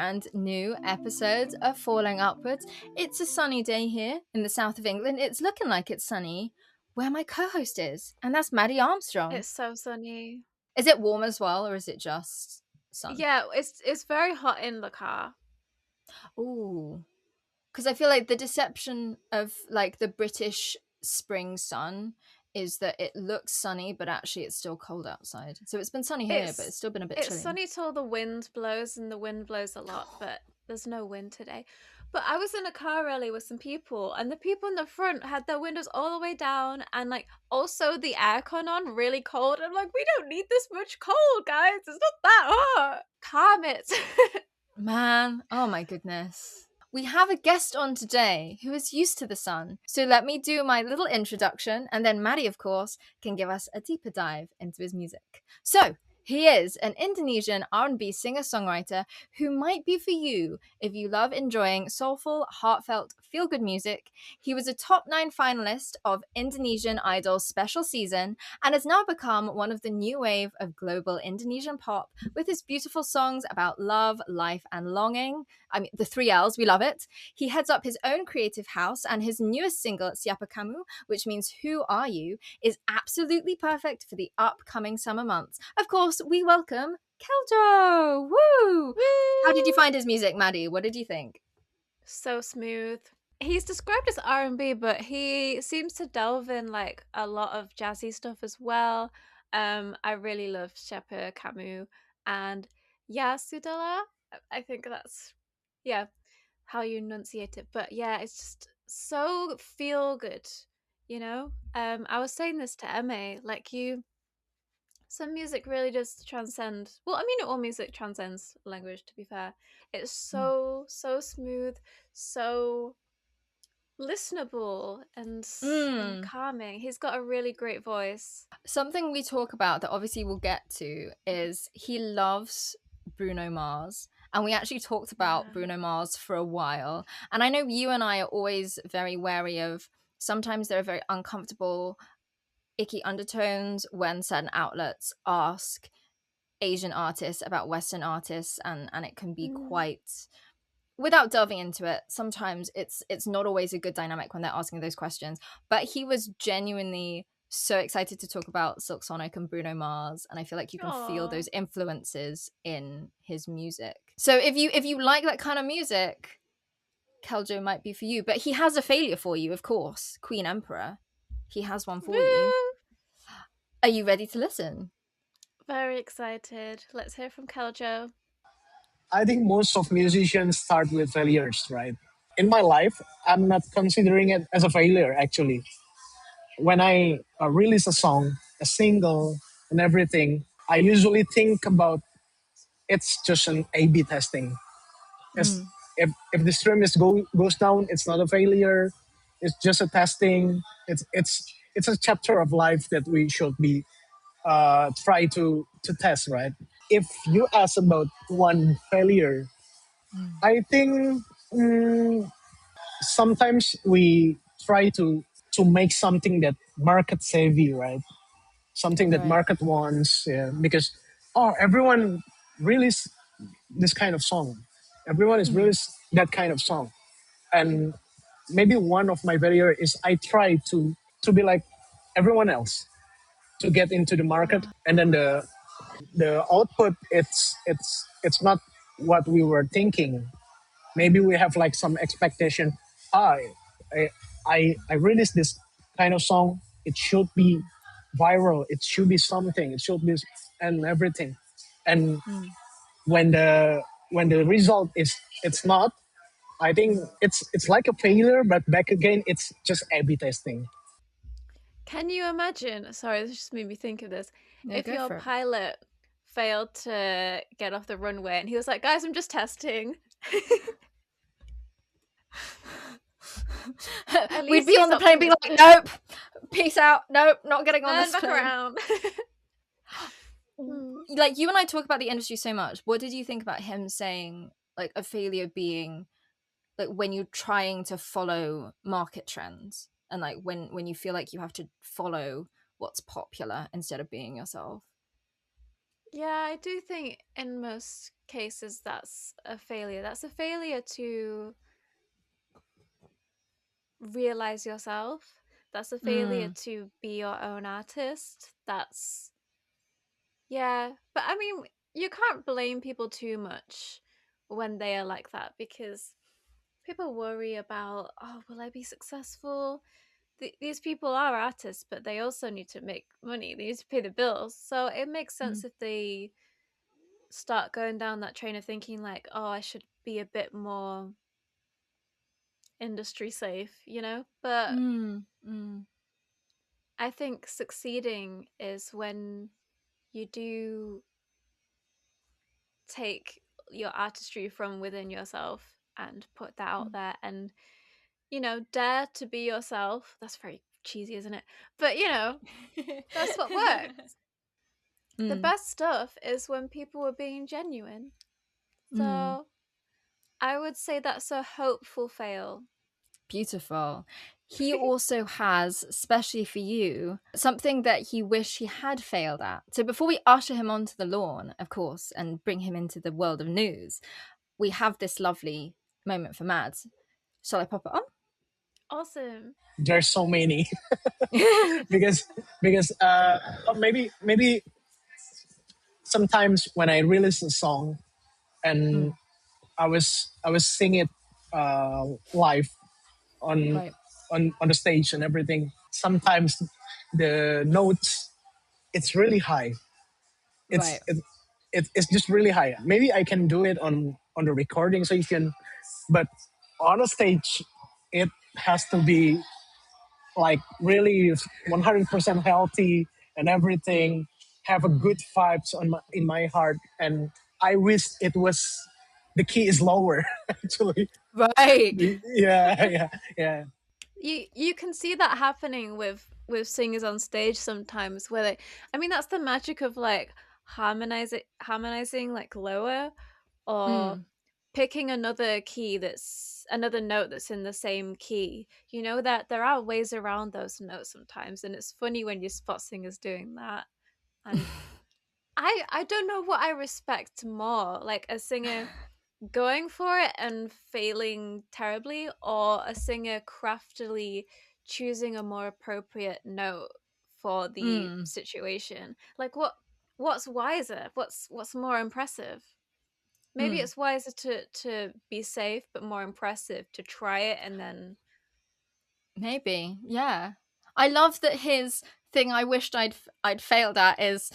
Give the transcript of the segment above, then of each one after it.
brand new episode of Falling Upwards. It's a sunny day here in the south of England. It's looking like it's sunny where my co-host is, and that's Maddie Armstrong. It's so sunny. Is it warm as well, or is it just sun? Yeah, it's very hot in the car. Ooh. Because I feel like the deception of like the British spring sun is that it looks sunny, but actually it's still cold outside. So it's been sunny here, but it's still been a bit chilly. It's sunny till the wind blows, and the wind blows a lot, but there's no wind today. But I was in a car earlier with some people, and the people in the front had their windows all the way down, and like also the aircon on, really cold. I'm like, we don't need this much cold, guys. It's not that hot. Calm it. Man, oh my goodness. We have a guest on today who is used to the sun. So let me do my little introduction, and then Maddie, of course, can give us a deeper dive into his music. So he is an Indonesian R&B singer-songwriter who might be for you if you love enjoying soulful, heartfelt, feel-good music. He was a top 9 finalist of Indonesian Idol special season and has now become one of the new wave of global Indonesian pop with his beautiful songs about love, life, and longing. I mean, the 3 L's, we love it. He heads up his own creative house, and his newest single, Siapa Kamu, which means Who Are You, is absolutely perfect for the upcoming summer months. Of course, we welcome KELJO! Woo! Woo! How did you find his music, Maddie? What did you think? So smooth. He's described as R&B, but he seems to delve in like a lot of jazzy stuff as well. I really love Siapa Kamu and Ya Sudahlah. I think that's how you enunciate it. But yeah, it's just so feel good, you know? I was saying this to Emma, like some music really does transcend. Well, I mean, all music transcends language, to be fair. It's so smooth, so listenable and calming. He's got a really great voice. Something we talk about that obviously we'll get to is he loves Bruno Mars. And we actually talked about Bruno Mars for a while. And I know you and I are always very wary of, sometimes there are very uncomfortable, icky undertones when certain outlets ask Asian artists about Western artists, and it can be quite, without delving into it, sometimes it's not always a good dynamic when they're asking those questions. But he was genuinely so excited to talk about Silk Sonic and Bruno Mars, and I feel like you can feel those influences in his music. So if you like that kind of music, KELJO might be for you. But he has a failure for you, of course. Queen Emperor. He has one for you. Are you ready to listen? Very excited. Let's hear from KELJO. I think most of musicians start with failures, right? In my life, I'm not considering it as a failure, actually. When I release a song, a single, and everything, I usually think about it's just an A/B testing. If the stream goes down, it's not a failure. It's just a testing. It's a chapter of life that we should be try to test, right? If you ask about one failure, I think sometimes we try to make something that market savvy, right? Something that market wants, yeah, because everyone release this kind of song. Everyone is release that kind of song, and maybe one of my failure is I try to be like everyone else to get into the market, and then the output it's not what we were thinking. Maybe we have like some expectation. I I released this kind of song. It should be viral. It should be something. It should be and everything. And when the result is it's not, I think it's like a failure. But back again, it's just A/B testing. Can you imagine? Sorry, this just made me think of this. Yeah, if your pilot failed to get off the runway and he was like, guys, I'm just testing. We'd be on the plane being like, nope, peace out, nope, not getting on this back plane. around. Like, you and I talk about the industry so much. What did you think about him saying like a failure being like when you're trying to follow market trends, and like when you feel like you have to follow what's popular instead of being yourself? Yeah, I do think in most cases that's a failure. That's a failure to realize yourself. That's a failure to be your own artist. That's, yeah. But I mean, you can't blame people too much when they are like that, because people worry about, oh, will I be successful? These people are artists, but they also need to make money. They need to pay the bills. So it makes sense if they start going down that train of thinking like, oh, I should be a bit more industry safe, you know? But I think succeeding is when you do take your artistry from within yourself and put that out there, and, you know, dare to be yourself. That's very cheesy, isn't it? But, you know, that's what works. The best stuff is when people are being genuine. So I would say that's a hopeful fail. Beautiful. He also has, especially for you, something that he wished he had failed at. So before we usher him onto the lawn, of course, and bring him into the world of news, we have this lovely moment for Mads. Shall I pop it on? Awesome. There's so many because maybe sometimes when I release a song and I was singing it live on Right. on the stage and everything. Sometimes the notes, it's really high. It's Right. it's just really high. Maybe I can do it on the recording so you can, but on a stage, it has to be like really 100% healthy and everything. Have a good vibes in my heart, and I wish it was the key is lower actually. Right. Yeah. You can see that happening with singers on stage sometimes, where they, I mean, that's the magic of like harmonizing like lower, or picking another key, that's another note that's in the same key. You know that there are ways around those notes sometimes, and it's funny when you spot singers doing that. And I don't know what I respect more, like a singer going for it and failing terribly, or a singer craftily choosing a more appropriate note for the situation. Like what's wiser? What's more impressive? Maybe it's wiser to be safe but more impressive, to try it and then Maybe, yeah. I love that his thing I wished I'd failed at is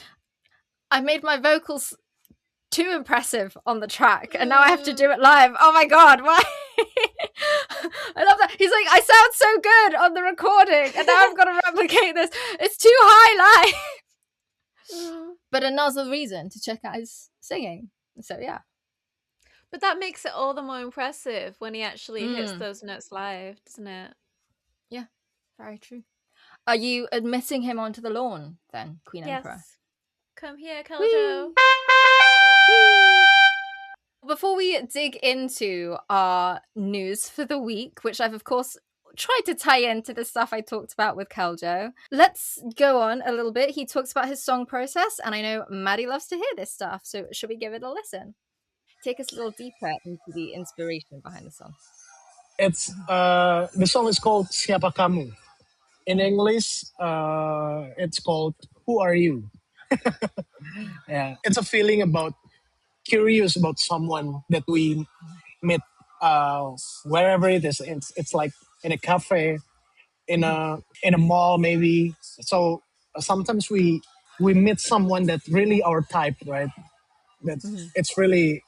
I made my vocals too impressive on the track and now I have to do it live. Oh my god, why? I love that. He's like, I sound so good on the recording and now I've got to replicate this. It's too high live. But another reason to check out his singing. So yeah. But that makes it all the more impressive when he actually hits those notes live, doesn't it? Yeah, very true. Are you admitting him onto the lawn then, Queen Emperor? Yes. Come here, Keljo. Before we dig into our news for the week, which I've of course tried to tie into the stuff I talked about with Keljo, let's go on a little bit. He talks about his song process, and I know Maddie loves to hear this stuff, so should we give it a listen? Take us a little deeper into the inspiration behind the song. It's the song is called Siapa Kamu. In English, it's called Who Are You? Yeah, it's a feeling about curious about someone that we meet wherever it is. It's like in a cafe, in a mall maybe. So sometimes we meet someone that really our type, right? That it's really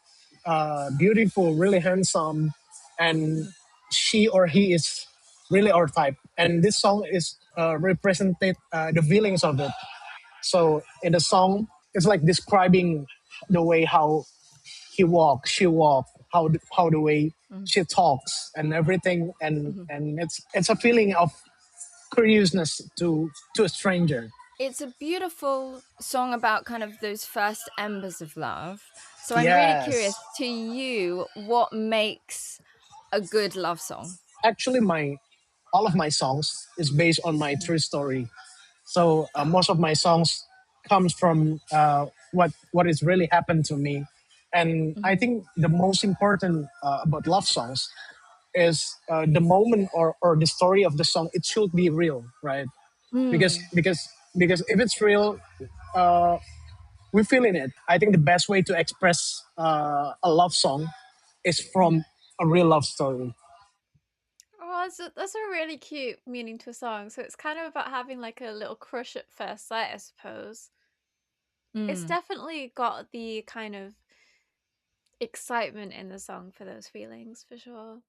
beautiful, really handsome, and she or he is really our type. And this song is represented the feelings of it. So in the song, it's like describing the way how he walks, she walks, how the way she talks and everything, and it's a feeling of curiousness to a stranger. It's a beautiful song about kind of those first embers of love. So I'm really curious, Yes. to you, what makes a good love song? Actually, my all of my songs is based on my true story. So most of my songs comes from what is really happened to me, And I think the most important about love songs is the moment or the story of the song. It should be real, right? Because Mm. because because if it's real, uh, we feel in it. I think the best way to express a love song is from a real love story. Oh, that's a really cute meaning to a song. So it's kind of about having like a little crush at first sight, I suppose. It's Mm. definitely got the kind of excitement in the song for those feelings, for sure.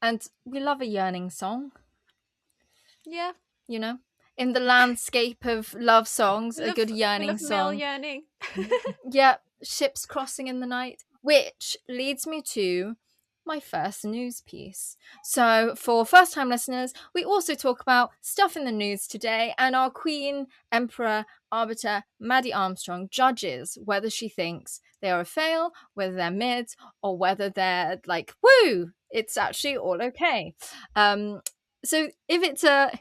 And we love a yearning song, Yeah. you know? In the landscape of love songs, a good We yearning love male song. yearning. Yeah, ships crossing in the night. Which leads me to my first news piece. So, for first time listeners, we also talk about stuff in the news today, and our Queen, Emperor, Arbiter, Maddie Armstrong judges whether she thinks they are a fail, whether they're mid, or whether they're like, woo, it's actually all okay. So, if it's a.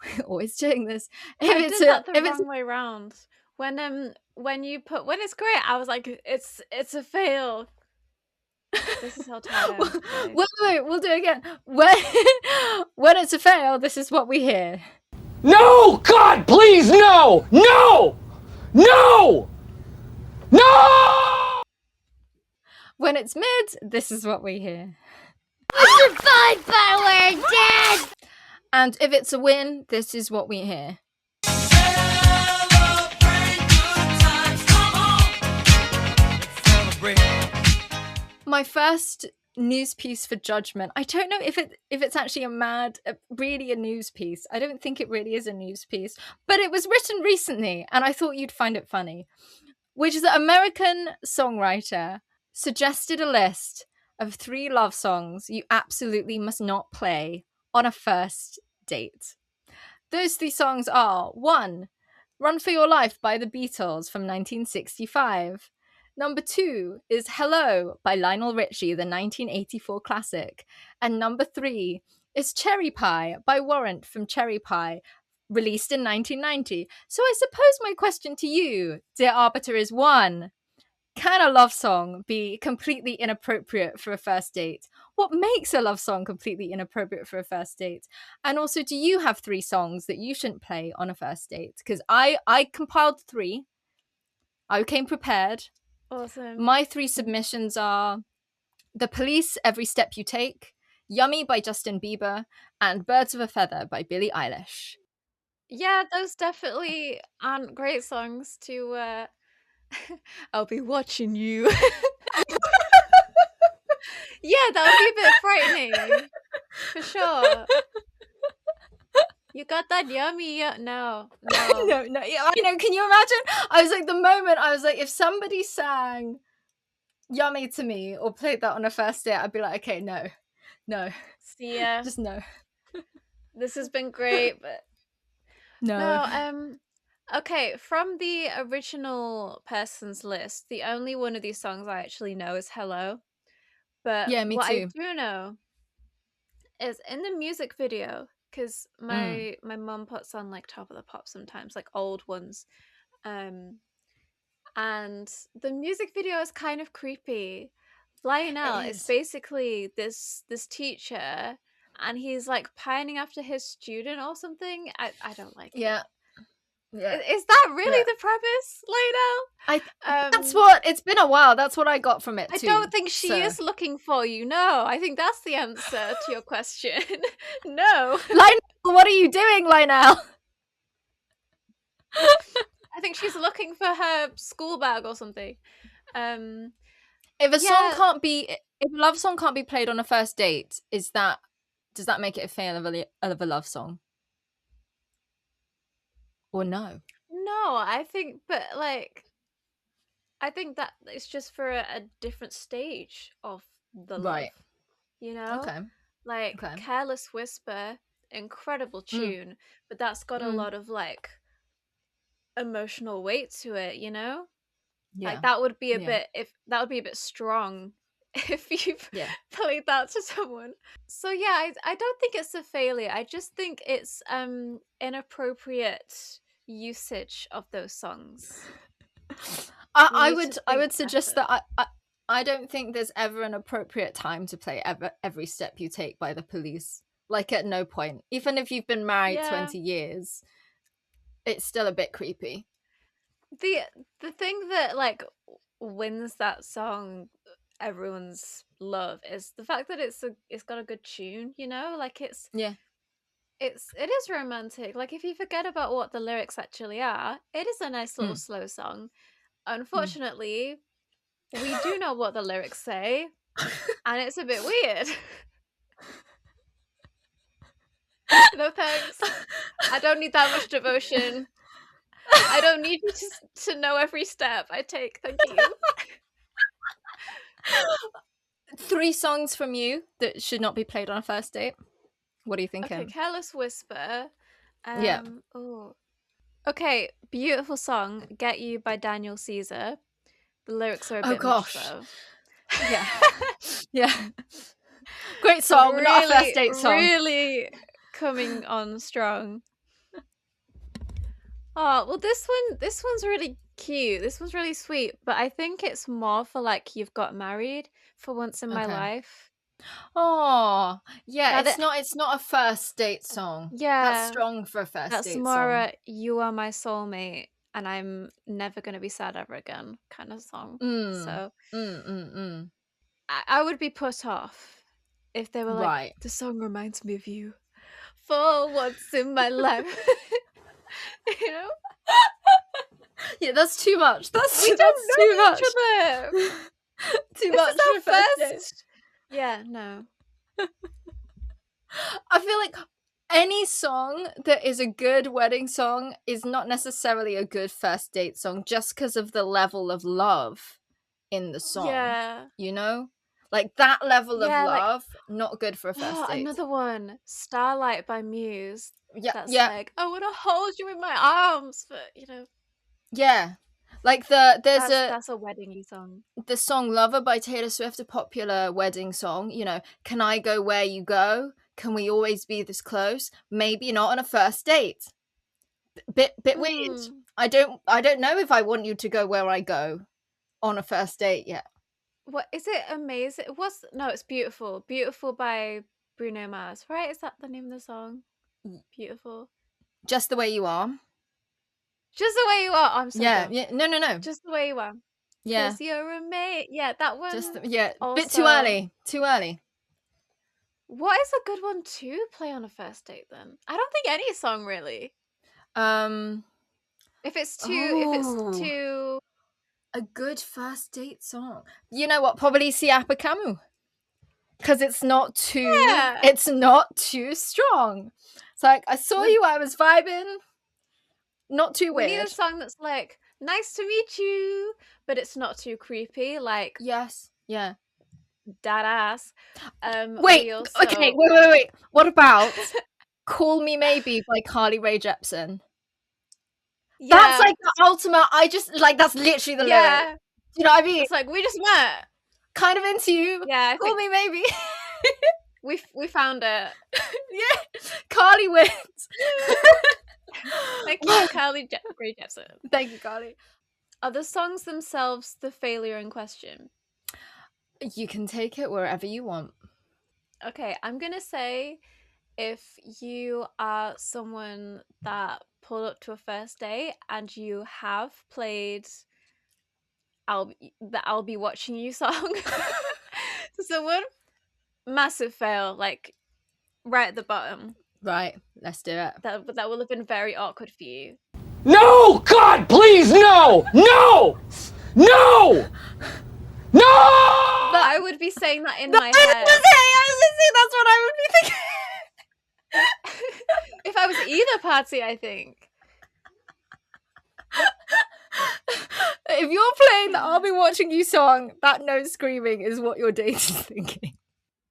We're always doing this. I did that the wrong way round. When it's great, I was like, it's a fail. This is how tired I am today. Wait, we'll do it again. When it's a fail, this is what we hear. No! God, please, no! No! No! No! When it's mid, this is what we hear. I survived, but we're dead! And if it's a win, this is what we hear. My first news piece for judgment. I don't know if it's actually really a news piece. I don't think it really is a news piece, but it was written recently, and I thought you'd find it funny. Which is that American songwriter suggested a list of 3 love songs you absolutely must not play on a first date. Those 3 songs are 1, Run for Your Life by the Beatles from 1965. Number 2 is Hello by Lionel Richie, the 1984 classic. And number 3 is Cherry Pie by Warrant from Cherry Pie, released in 1990. So I suppose my question to you, dear Arbiter, is 1. Can a love song be completely inappropriate for a first date? What makes a love song completely inappropriate for a first date? And also, do you have 3 songs that you shouldn't play on a first date? Because I compiled 3. I came prepared. Awesome. My 3 submissions are The Police, Every Step You Take, Yummy by Justin Bieber, and Birds of a Feather by Billie Eilish. Yeah, those definitely aren't great songs to I'll be watching you. Yeah, that would be a bit frightening. For sure. You got that yummy no. No, yeah, I know. Can you imagine? I was like, the moment I was like, if somebody sang Yummy to me or played that on a first date, I'd be like, okay, no. See ya. Just no. This has been great, but No. Okay, from the original person's list, the only one of these songs I actually know is Hello. But Yeah, me what I too. do know is in the music video, because my mum puts on like Top of the Pops sometimes, like old ones. And the music video is kind of creepy. Lionel is basically this teacher, and he's like pining after his student or something. I don't like it. Yeah. Is that really the premise, Lionel? That's what it's been a while. That's what I got from it too. I don't think she is looking for you. No, I think that's the answer to your question. No, Lionel, what are you doing, Lionel? I think she's looking for her school bag or something. If a love song can't be played on a first date, does that make it a fail of a love song? Or no? No, I think that it's just for a different stage of the love. Right. You know? Okay. Like Careless Whisper, incredible tune, but that's got a lot of like emotional weight to it, you know? Yeah. Like that would be a bit strong if you played that to someone. So yeah, I don't think it's a failure. I just think it's inappropriate usage of those songs. I would suggest that I don't think there's ever an appropriate time to play Every Step You Take by The Police. Like, at no point. Even if you've been married 20 years, it's still a bit creepy. The thing that like wins that song everyone's love is the fact that it's got a good tune, you know? Like it is romantic. Like if you forget about what the lyrics actually are, it is a nice little slow song. Unfortunately, we do know what the lyrics say, and it's a bit weird. No thanks. I don't need that much devotion. I don't need you to know every step I take. Thank you. 3 songs from you that should not be played on a first date. What are you thinking? Okay, Careless Whisper. Yeah. Oh. Okay, beautiful song, Get You by Daniel Caesar. The lyrics are a bit much though. Yeah. Yeah. Great song, really, not a first date song. Really coming on strong. Oh, well this one's really cute. This one's really sweet, but I think it's more for like you've got married for once in my life. Oh, yeah, it's not a first date song. Yeah. That's strong for a first date song. That's more you are my soulmate and I'm never going to be sad ever again kind of song. So I would be put off if they were like, the song reminds me of you for once in my life. You know? Yeah, that's too much. We don't know too much. Each other. Too much for first date. Yeah, no. I feel like any song that is a good wedding song is not necessarily a good first date song just because of the level of love in the song. Yeah. You know? Like that level of love, not good for a first date. Another one, Starlight by Muse. Yeah. That's like, I want to hold you in my arms, but you know. Yeah. Like that's a wedding-y song. The song Lover by Taylor Swift, a popular wedding song, you know, can I go where you go? Can we always be this close? Maybe not on a first date. Bit weird. I don't know if I want you to go where I go on a first date yet. What is it? Amazing. It's Beautiful. Beautiful by Bruno Mars, right? Is that the name of the song? Beautiful. Just the Way You Are. Just the Way You Are. I'm so yeah, dumb. yeah. No. Just the Way You Are. Yeah. 'Cause you're a mate. Yeah, that one. Also... Bit too early. Too early. What is a good one to play on a first date then? I don't think any song really. If it's too a good first date song. You know what? Probably Siapa Kamu. Because it's not too strong. It's like I saw you, I was vibing. Not too weird. We need a song that's like, nice to meet you, but it's not too creepy. Like, yes, yeah, that ass. Wait. What about Call Me Maybe by Carly Rae Jepsen? Yeah. That's like the ultimate. I just like that's literally the lyric. Do you know what I mean? It's like we just met. Kind of into you. Yeah, Call Me Maybe. we found it. Yeah, Carly wins. Thank you, Carly Rae Jepsen. Thank you, Carly. Are the songs themselves the failure in question? You can take it wherever you want. Okay, I'm gonna say if you are someone that pulled up to a first date and you have played the I'll Be Watching You song to someone, massive fail, like right at the bottom. Right, let's do it. That will have been very awkward for you. No! God, please, no! No! No! No! But I would be saying that in my head. I was gonna say that's what I would be thinking. If I was either party, I think. If you're playing the I'll Be Watching You song, that no screaming is what your date is thinking.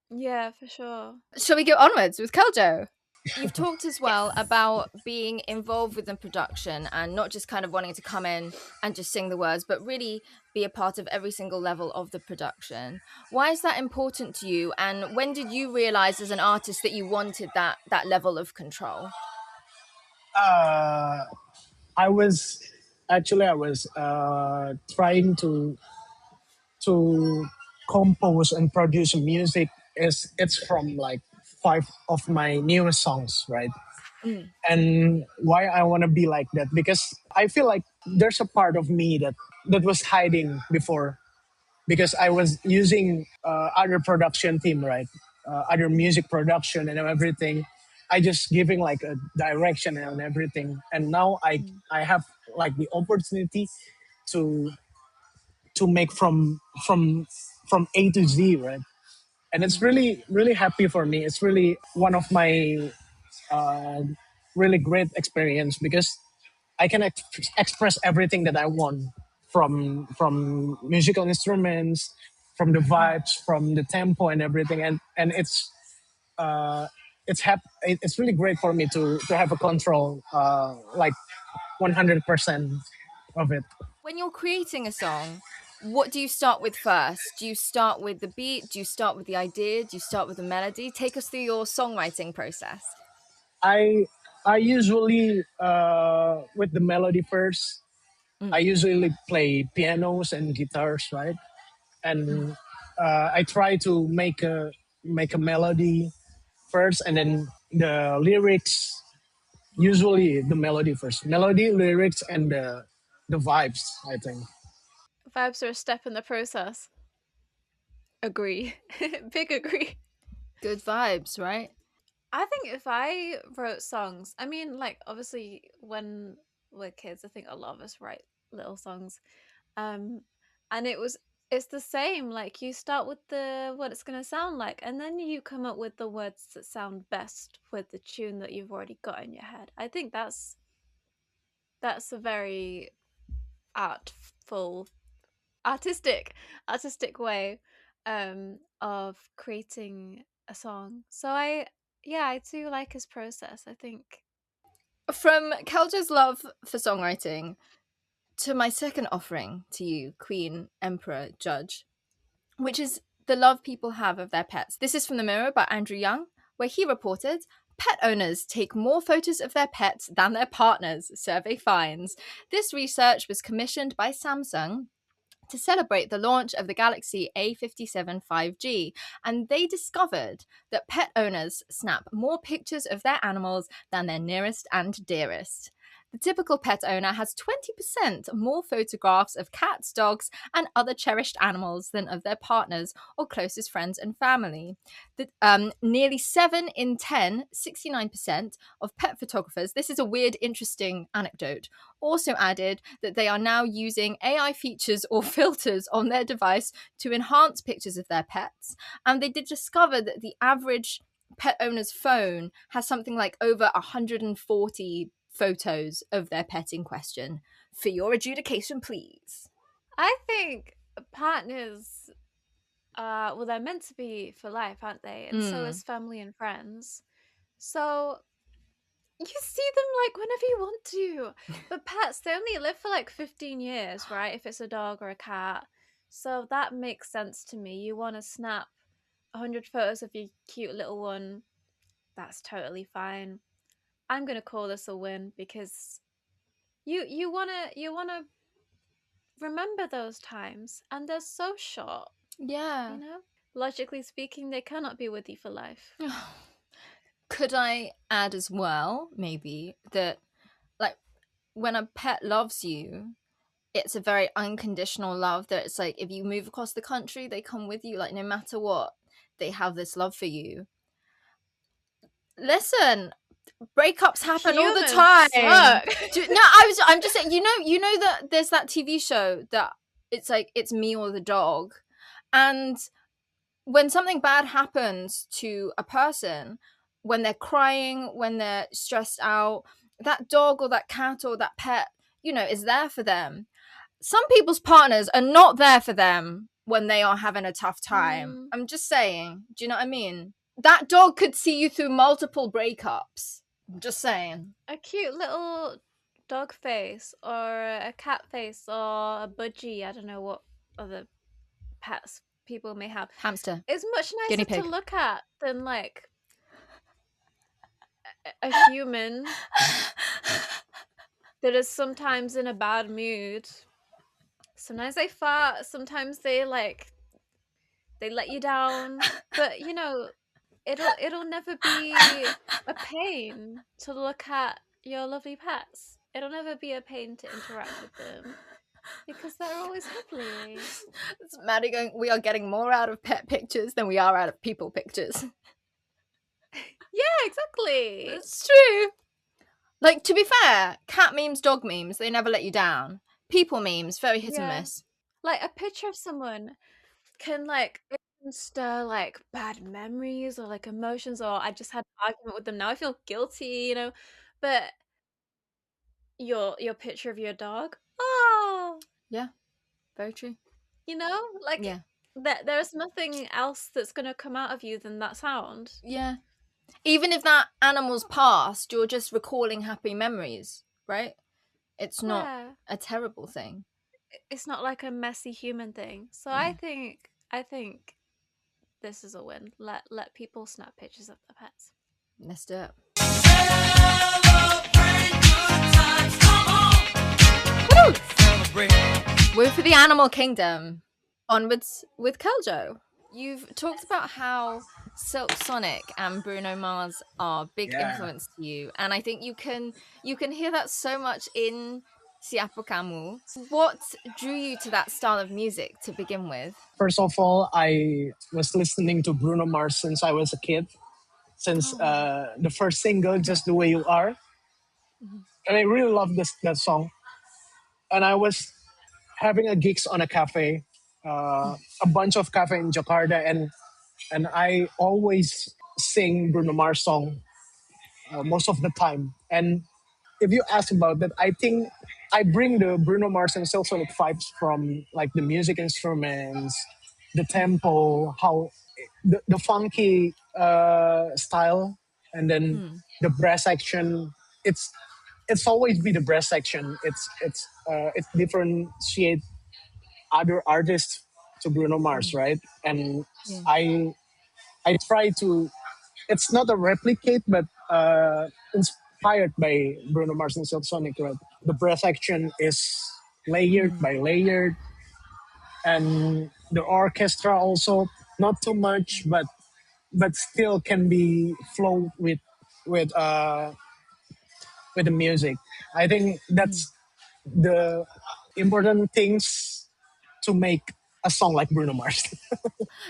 Yeah, for sure. Shall we go onwards with KELJO? You've talked as well about being involved with the production and not just kind of wanting to come in and just sing the words, but really be a part of every single level of the production. Why is that important to you? And when did you realize as an artist that you wanted that level of control? I was trying to to compose and produce music it's from like 5 of my newest songs, right? And why I want to be like that, because I feel like there's a part of me that was hiding before, because I was using other production team, right? Other music production and everything. I just giving like a direction and everything, and now I have like the opportunity to make from A to Z, right? And it's really really happy for me. It's really one of my uh, really great experience, because I can express everything that I want from musical instruments, from the vibes, from the tempo and everything, and it's really great for me to have a control like 100% of it. When you're creating a song, what do you start with first? Do you start with the beat? Do you start with the idea? Do you start with the melody? Take us through your songwriting process. I I usually with the melody first. I usually play pianos and guitars, right? And I try to make a melody first, and then the lyrics. Usually, the melody first, melody, lyrics, and the vibes. I think. Vibes are a step in the process. Agree. Big agree. Good vibes, right? I think if I wrote songs, I mean, like, obviously, when we're kids, I think a lot of us write little songs. Um, and it's the same. Like, you start with the what it's gonna sound like, and then you come up with the words that sound best with the tune that you've already got in your head. I think that's a very artful, artistic way of creating a song. So I do like his process, I think. From Keljo's love for songwriting to my second offering to you, Queen, Emperor, Judge, which is the love people have of their pets. This is from The Mirror by Andrew Young, where he reported pet owners take more photos of their pets than their partners, survey finds. This research was commissioned by Samsung to celebrate the launch of the Galaxy A57 5G, and they discovered that pet owners snap more pictures of their animals than their nearest and dearest. The typical pet owner has 20% more photographs of cats, dogs, and other cherished animals than of their partners or closest friends and family. Nearly 7 in 10, 69% of pet photographers, this is a weird, interesting anecdote, also added that they are now using AI features or filters on their device to enhance pictures of their pets. And they did discover that the average pet owner's phone has something like over 140 photos of their pet in question. For your adjudication, please. I think partners, well, they're meant to be for life, aren't they? And so is family and friends. So you see them like whenever you want to. But pets, they only live for like 15 years, right? If it's a dog or a cat. So that makes sense to me. You want to snap 100 photos of your cute little one. That's totally fine. I'm going to call this a win because you want to remember those times, and they're so short. Yeah. You know? Logically speaking, they cannot be with you for life. Could I add as well, maybe, that like when a pet loves you, it's a very unconditional love, that it's like if you move across the country, they come with you, like no matter what, they have this love for you. Listen, breakups happen all the time. I'm just saying, you know that there's that TV show that it's like It's Me or the Dog, and when something bad happens to a person, when they're crying, when they're stressed out, that dog or that cat or that pet, is there for them. Some people's partners are not there for them when they are having a tough time. I'm just saying. Do you know what I mean? That dog could see you through multiple breakups. I'm just saying. A cute little dog face or a cat face or a budgie, I don't know what other pets people may have. Hamster. It's much Guinea nicer pig. to look at than like a human that is sometimes in a bad mood. Sometimes they fart, sometimes they let you down, but you know, it'll never be a pain to look at your lovely pets. It'll never be a pain to interact with them because they're always lovely. It's Maddie going, we are getting more out of pet pictures than we are out of people pictures. Yeah, exactly. It's true. Like, to be fair, cat memes, dog memes, they never let you down. People memes, very hit and miss. Like, a picture of someone can, like, it can stir, like, bad memories or, like, emotions, or I just had an argument with them, now I feel guilty, you know? But your picture of your dog, oh, Yeah, very true. you know? Like, Yeah. there's nothing else that's gonna come out of you than that sound. Yeah. Even if that animal's passed, you're just recalling happy memories, right? It's not a terrible thing. It's not like a messy human thing. So Yeah. I think this is a win. Let people snap pictures of their pets. Let's do it. We're for the animal kingdom. Onwards with Keljo. You've talked about how Silk Sonic and Bruno Mars are big influence to you, and I think you can hear that so much in Siapa Kamu. What drew you to that style of music to begin with? First of all, I was listening to Bruno Mars since I was a kid, since the first single, Just the Way You Are. And I really love that song. And I was having a gigs on a cafe, a bunch of cafe in Jakarta, and I always sing Bruno Mars song most of the time. And if you ask about that, I think I bring the Bruno Mars and Silk Sonic vibes from like the music instruments, the tempo, how the funky style, and then the brass section. It's always be the brass section. It's differentiate other artists to Bruno Mars, right? And I try to. It's not a replicate, but inspired by Bruno Mars and Silk Sonic, right? The brass section is layered by layered, and the orchestra also not too much, but still can be flow with uh with the music. I think that's the important things to make a song like Bruno Mars.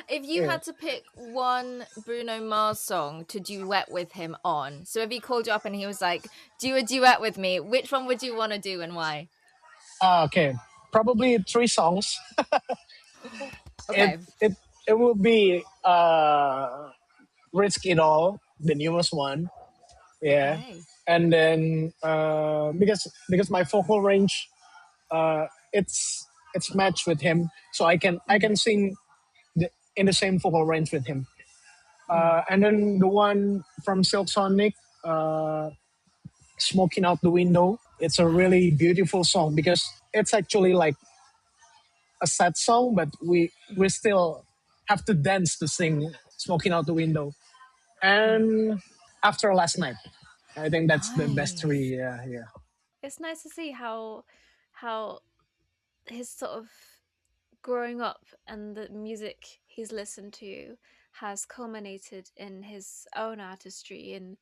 If you had to pick one Bruno Mars song to duet with him on, so if he called you up and he was like, do a duet with me, which one would you want to do and why? Okay, probably 3 songs. Okay. It will be Risk It All, the newest one. Yeah. Okay. And then because my vocal range it's matched with him, so I can sing in the same vocal range with him. And then the one from Silk Sonic, Smoking Out the Window. It's a really beautiful song because it's actually like a sad song, but we still have to dance to sing Smoking Out the Window. And After Last Night. I think that's the best three. Yeah. It's nice to see how his sort of growing up and the music he's listened to has culminated in his own artistry. And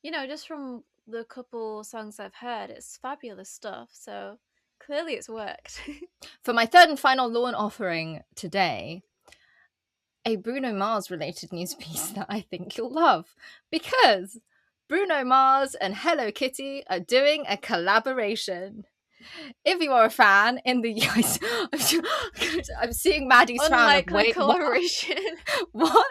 you know, just from the couple songs I've heard, it's fabulous stuff. So clearly it's worked. For my third and final lawn offering today, a Bruno Mars related news piece that I think you'll love, because Bruno Mars and Hello Kitty are doing a collaboration. If you are a fan in the US, I'm seeing Maddie's fan. Unlikely collaboration. What?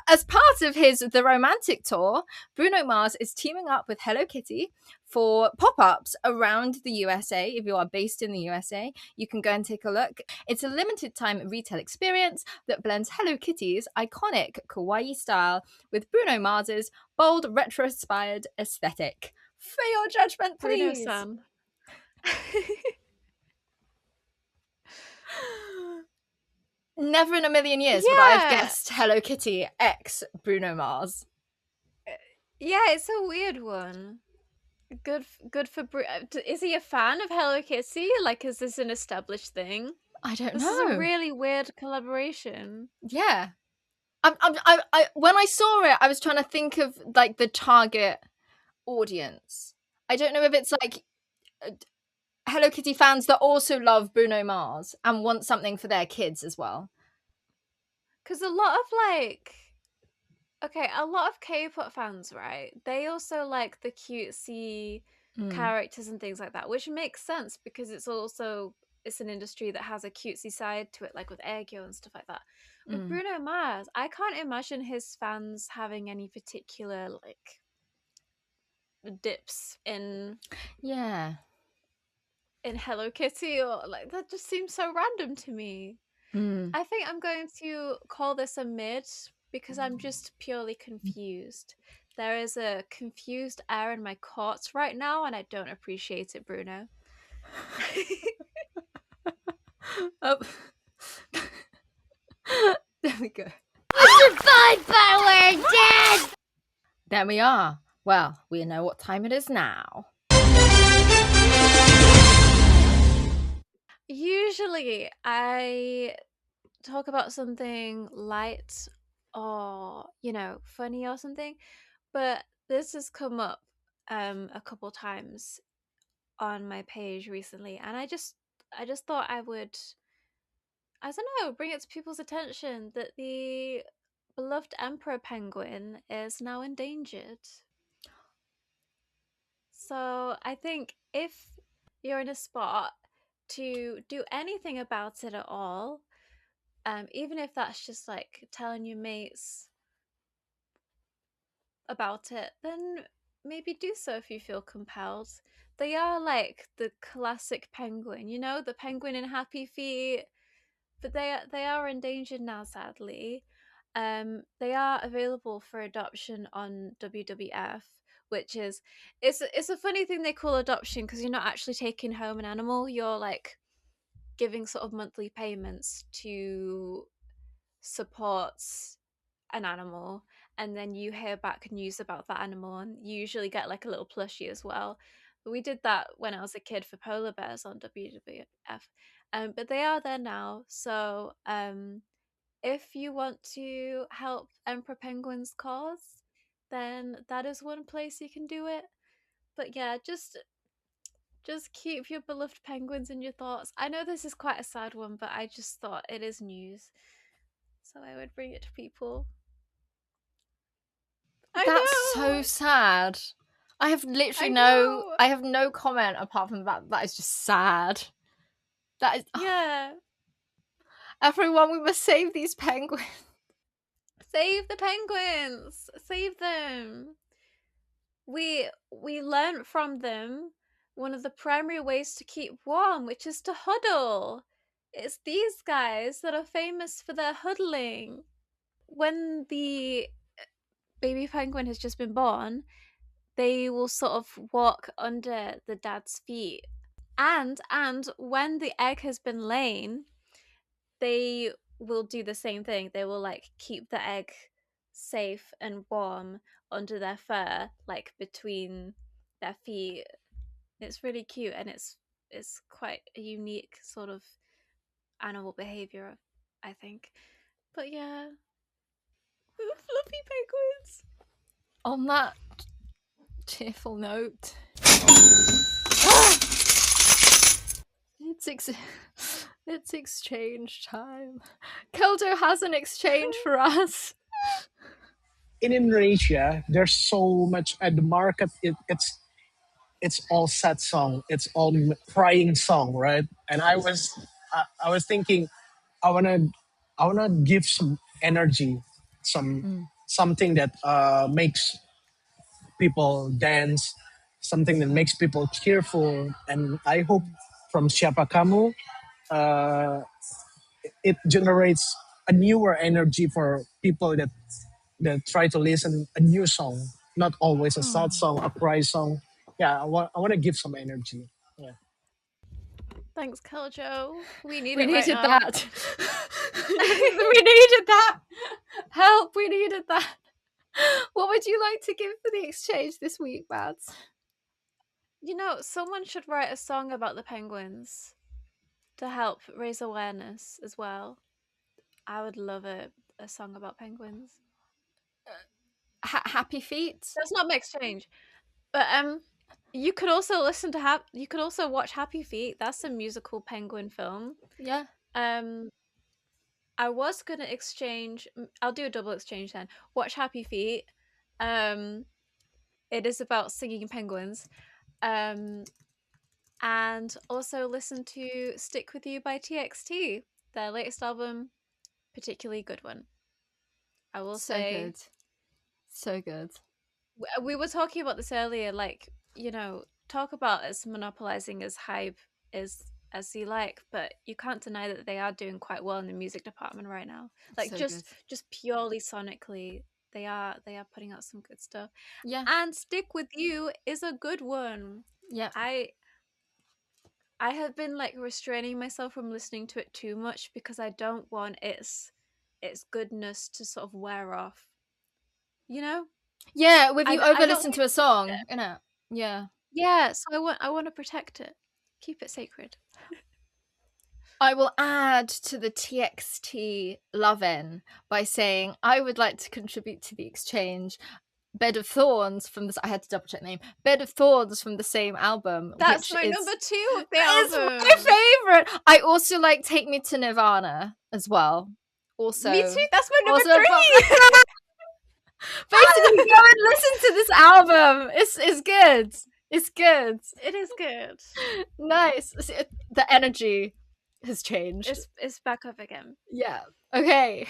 As part of his The Romantic Tour, Bruno Mars is teaming up with Hello Kitty for pop-ups around the USA. If you are based in the USA, you can go and take a look. It's a limited time retail experience that blends Hello Kitty's iconic kawaii style with Bruno Mars's bold retro-inspired aesthetic. For your judgment, please. Bruno-san. Never in a million years would I have guessed Hello Kitty x Bruno Mars. Yeah, it's a weird one. Good for is he a fan of Hello Kitty? Like, is this an established thing? I don't This know. is a really weird collaboration. Yeah. When I saw it, I was trying to think of like the target audience. I don't know if it's like Hello Kitty fans that also love Bruno Mars and want something for their kids as well. Because a lot of a lot of K-pop fans, right? They also like the cutesy characters and things like that, which makes sense because it's an industry that has a cutesy side to it, like with Aegyo and stuff like that. With Bruno Mars, I can't imagine his fans having any particular like dips in Hello Kitty, or like that just seems so random to me. I think I'm going to call this a mid because I'm just purely confused. There is a confused air in my courts right now, and I don't appreciate it, Bruno. There we go. Mr. Five Power, Dad! There we are. Well, we know what time it is now. Usually, I talk about something light or, funny or something, but this has come up a couple times on my page recently, and I just thought I would, I don't know, bring it to people's attention that the beloved emperor penguin is now endangered. So I think if you're in a spot to do anything about it at all, even if that's just like telling your mates about it, then maybe do so if you feel compelled. They are like the classic penguin, the penguin in Happy Feet, but they are endangered now, sadly. They are available for adoption on WWF, which is it's a funny thing they call adoption because you're not actually taking home an animal. You're like giving sort of monthly payments to support an animal, and then you hear back news about that animal, and you usually get like a little plushie as well. But we did that when I was a kid for polar bears on WWF. But they are there now, so if you want to help Emperor Penguin's cause, then that is one place you can do it. But yeah, just keep your beloved penguins in your thoughts. I know this is quite a sad one, but I just thought it is news, so I would bring it to people. That's so sad. I have literally I have no comment apart from that. That is just sad. That is everyone, we must save these penguins. Save the penguins. Save them. We learned from them one of the primary ways to keep warm, which is to huddle. It's these guys that are famous for their huddling. When the baby penguin has just been born, they will sort of walk under the dad's feet. And when the egg has been laid, they will do the same thing. They will like keep the egg safe and warm under their fur, like between their feet. It's really cute, and it's quite a unique sort of animal behavior, I think. But yeah, fluffy penguins. On that cheerful note, it's exchange time. KELJO has an exchange for us. In Indonesia, there's so much at the market. It's all sad song. It's all crying song, right? And I was thinking, I wanna give some energy, something that makes people dance, something that makes people cheerful. And I hope from Siapa Kamu, it generates a newer energy for people that try to listen a new song, not always a sad song, a cry song. Yeah, I want to give some energy. Yeah. Thanks, KELJO. We needed that. We needed that. Help! We needed that. What would you like to give for the exchange this week, Mads? You know, someone should write a song about the penguins to help raise awareness as well. I would love a song about penguins. Happy Feet. That's not my exchange. But you could also listen to you could also watch Happy Feet. That's a musical penguin film. Yeah. I was gonna exchange. I'll do a double exchange then. Watch Happy Feet. It is about singing penguins. And also listen to Stick With You by TXT, their latest album, particularly good one. I will say. Good. So good. We were talking about this earlier, like, you know, talk about as monopolizing as hype as you like, but you can't deny that they are doing quite well in the music department right now. Like, So just good. purely sonically, they are putting out some good stuff. Yeah. And Stick With You is a good one. Yeah. I have been like restraining myself from listening to it too much because I don't want its goodness to sort of wear off. You know? Yeah, if you I over don't listen to a song, you know. Yeah. Yeah, so I want to protect it. Keep it sacred. I will add to the TXT love-in by saying I would like to contribute to the exchange Bed of Thorns from this. I had to double check the name. Bed of Thorns from the same album. That's which my is, number 2 of the It's album. my favorite. I also like Take Me to Nirvana as well. Also, Me too. That's my number also 3. Basically, go and listen to this album. It's good. It's good. It is good. Nice. The energy has changed. It's back up again. Yeah. Okay.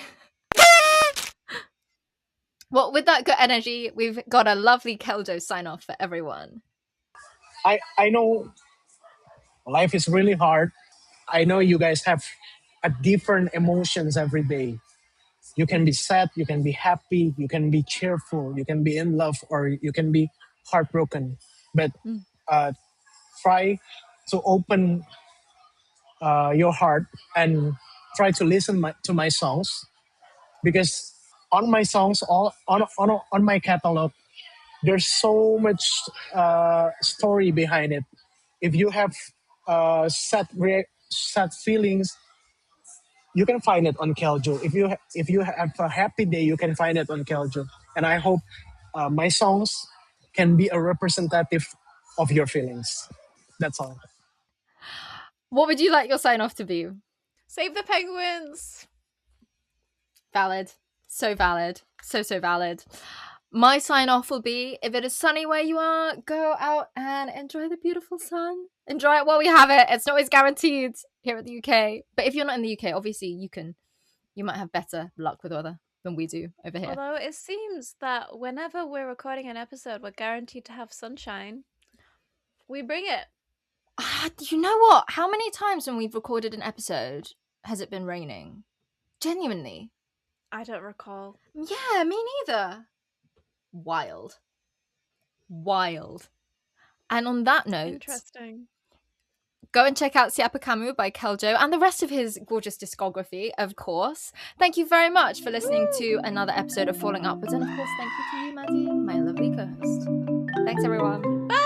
Well, with that good energy, we've got a lovely Keljo sign off for everyone. I know life is really hard. I know you guys have a different emotions every day. You can be sad, you can be happy, you can be cheerful, you can be in love, or you can be heartbroken. But try to open your heart and try to listen to my songs, because on my songs, all on my catalog, there's so much story behind it. If you have sad feelings, you can find it on Keljo. If you have a happy day, you can find it on Keljo. And I hope my songs can be a representative of your feelings. That's all. What would you like your sign off to be? Save the penguins. Valid. So valid. So valid. My sign off will be, if it is sunny where you are, go out and enjoy the beautiful sun. Enjoy it while we have it. It's not always guaranteed here at the UK. But if you're not in the UK, obviously you might have better luck with weather than we do over here. Although it seems that whenever we're recording an episode, we're guaranteed to have sunshine. We bring it. You know what? How many times when we've recorded an episode has it been raining? Genuinely. I don't recall. Yeah, me neither. Wild. And on that note, Interesting. go and check out Siapa Kamu by KELJO and the rest of his gorgeous discography, of course. Thank you very much for listening to another episode of Falling Upwards. And of course, thank you to you, Maddie, my lovely co-host. Thanks, everyone. Bye!